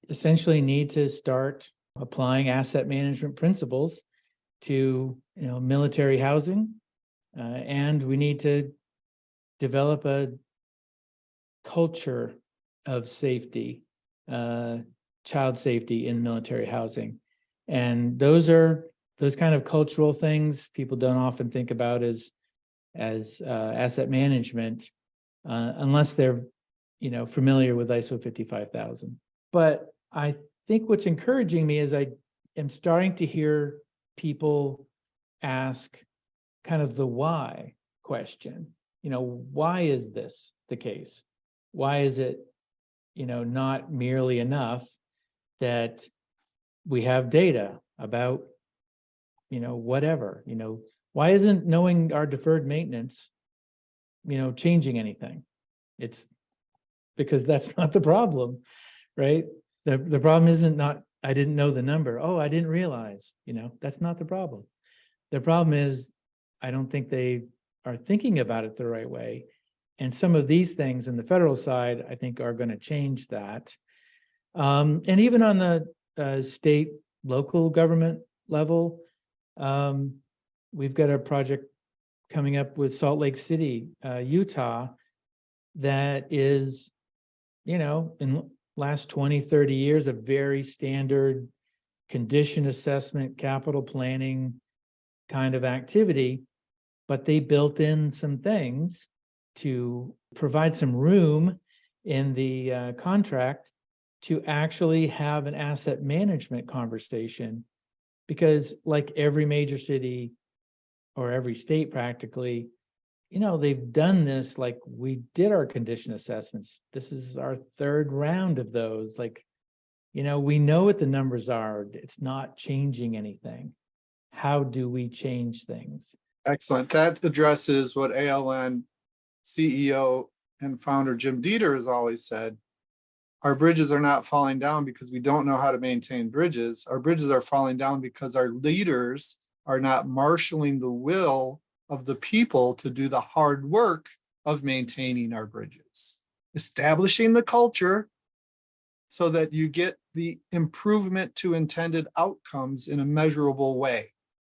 essentially need to start applying asset management principles to military housing, and we need to develop a culture of safety, child safety in military housing. And those kind of cultural things people don't often think about as asset management, unless they're familiar with ISO 55000. But I think what's encouraging me is I am starting to hear people ask kind of the why question. Why is this the case? Why is it, not merely enough that we have data about, whatever, why isn't knowing our deferred maintenance, changing anything? It's because that's not the problem, right? The problem isn't not, I didn't know the number. Oh, I didn't realize, that's not the problem. The problem is, I don't think they are thinking about it the right way. And some of these things in the federal side, I think, are going to change that. And even on the state, local government level, we've got a project coming up with Salt Lake City, Utah, that is, in the last 20, 30 years, a very standard condition assessment, capital planning kind of activity, but they built in some things to provide some room in the contract to actually have an asset management conversation, because like every major city or every state practically, they've done this. Like, we did our condition assessments. This is our third round of those. Like, we know what the numbers are. It's not changing anything. How do we change things? Excellent. That addresses what ALN CEO and founder Jim Dieter has always said. Our bridges are not falling down because we don't know how to maintain bridges. Our bridges are falling down because our leaders are not marshaling the will of the people to do the hard work of maintaining our bridges, establishing the culture so that you get the improvement to intended outcomes in a measurable way.